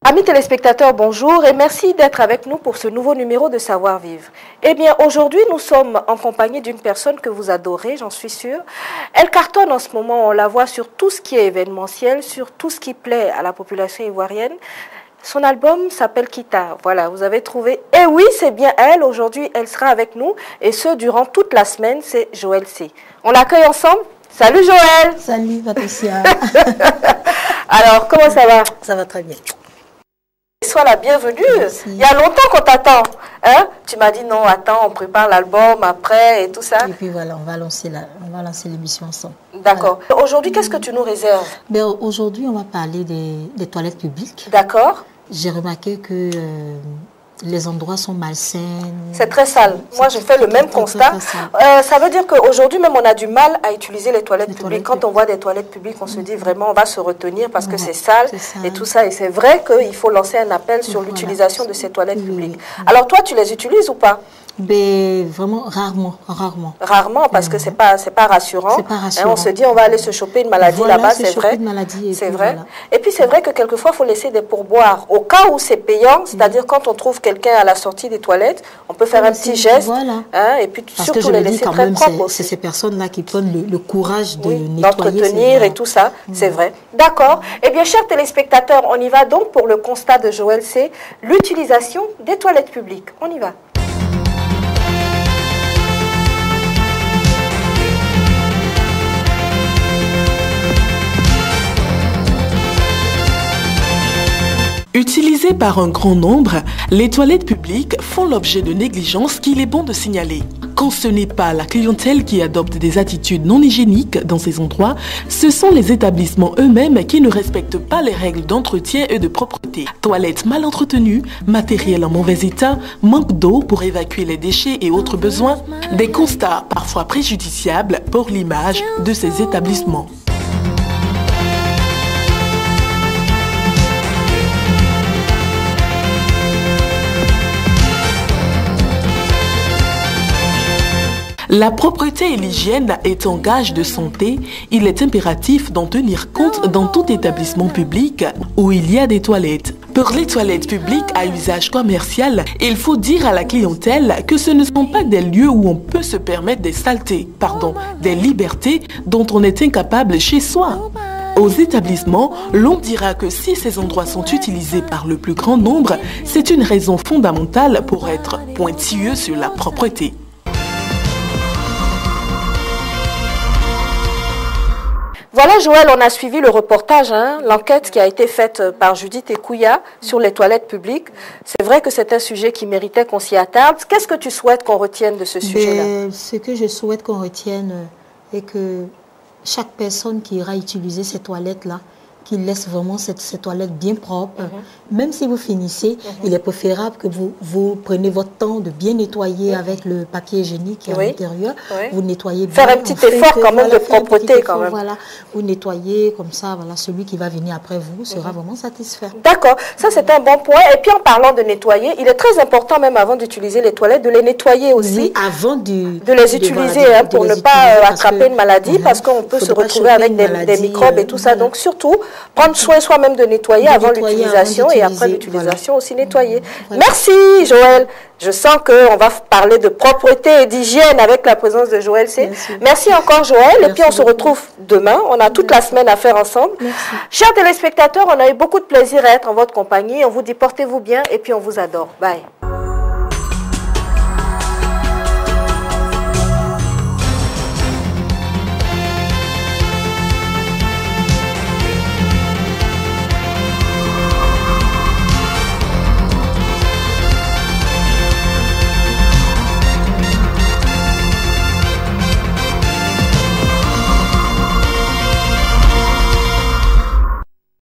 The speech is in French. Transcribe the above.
Amis téléspectateurs, bonjour et merci d'être avec nous pour ce nouveau numéro de Savoir-Vivre. Eh bien, aujourd'hui, nous sommes en compagnie d'une personne que vous adorez, j'en suis sûre. Elle cartonne en ce moment, on la voit sur tout ce qui est événementiel, sur tout ce qui plaît à la population ivoirienne. Son album s'appelle Kita. Voilà, vous avez trouvé. Et oui, c'est bien elle. Aujourd'hui, elle sera avec nous et ce, durant toute la semaine, c'est Joël C. On l'accueille ensemble. Salut Joël. Salut Patricia. Alors, comment ça va? Ça va très bien. Sois la bienvenue. Merci. Il y a longtemps qu'on t'attend. Hein? Tu m'as dit non, attends, on prépare l'album après et tout ça. Et puis voilà, on va lancer l'émission ensemble. D'accord. Voilà. Aujourd'hui, qu'est-ce que tu nous réserves? Aujourd'hui, on va parler des toilettes publiques. D'accord. J'ai remarqué que les endroits sont malsains. C'est très sale. Moi, je fais le même constat. Ça veut dire qu'aujourd'hui, même, on a du mal à utiliser les toilettes publiques. Quand on voit des toilettes publiques, on se dit vraiment, on va se retenir parce que c'est sale et tout ça. Et c'est vrai qu'il faut lancer un appel sur l'utilisation de ces toilettes publiques. Alors, toi, tu les utilises ou pas? Mais vraiment rarement. Rarement, parce que c'est pas rassurant. C'est pas rassurant. On se dit, on va aller se choper une maladie là-bas, c'est vrai. C'est vrai. Voilà. Et puis, c'est vrai que quelquefois, il faut laisser des pourboires. Au cas où c'est payant, c'est-à-dire quand on trouve quelqu'un à la sortie des toilettes, on peut faire un petit geste. Voilà. Hein, et puis, parce surtout les laisser très propres aussi. C'est ces personnes-là qui prennent le courage de nettoyer. D'entretenir et tout ça, c'est vrai. D'accord. Eh bien, chers téléspectateurs, on y va donc pour le constat de Joël C. L'utilisation des toilettes publiques. On y va. Utilisées par un grand nombre, les toilettes publiques font l'objet de négligences qu'il est bon de signaler. Quand ce n'est pas la clientèle qui adopte des attitudes non hygiéniques dans ces endroits, ce sont les établissements eux-mêmes qui ne respectent pas les règles d'entretien et de propreté. Toilettes mal entretenues, matériel en mauvais état, manque d'eau pour évacuer les déchets et autres besoins, des constats parfois préjudiciables pour l'image de ces établissements. La propreté et l'hygiène étant gage de santé, il est impératif d'en tenir compte dans tout établissement public où il y a des toilettes. Pour les toilettes publiques à usage commercial, il faut dire à la clientèle que ce ne sont pas des lieux où on peut se permettre des libertés dont on est incapable chez soi. Aux établissements, l'on dira que si ces endroits sont utilisés par le plus grand nombre, c'est une raison fondamentale pour être pointilleux sur la propreté. Voilà Joël, on a suivi le reportage, l'enquête qui a été faite par Judith Ekouya sur les toilettes publiques. C'est vrai que c'est un sujet qui méritait qu'on s'y attarde. Qu'est-ce que tu souhaites qu'on retienne de ce sujet-là? Ce que je souhaite qu'on retienne est que chaque personne qui ira utiliser ces toilettes-là, qu'il laisse vraiment ces toilettes bien propres. Même si vous finissez, il est préférable que vous preniez votre temps de bien nettoyer avec le papier hygiénique à l'intérieur. Vous nettoyez bien. Faire un petit effort quand même de propreté quand même. Voilà, vous nettoyez comme ça, voilà, celui qui va venir après vous sera vraiment satisfait. D'accord, ça c'est un bon point. Et puis en parlant de nettoyer, il est très important même avant d'utiliser les toilettes de les nettoyer aussi. Oui, avant de les utiliser pour ne pas attraper une maladie parce qu'on peut se retrouver avec des microbes et tout ça. Donc surtout, prendre soin soi-même de nettoyer avant l'utilisation et après l'utilisation aussi nettoyer. Voilà. Merci Joël. Je sens qu'on va parler de propreté et d'hygiène avec la présence de Joël C. Merci encore Joël. Merci et puis on se retrouve demain. On a toute la semaine à faire ensemble. Chers téléspectateurs, on a eu beaucoup de plaisir à être en votre compagnie. On vous dit portez-vous bien et puis on vous adore. Bye.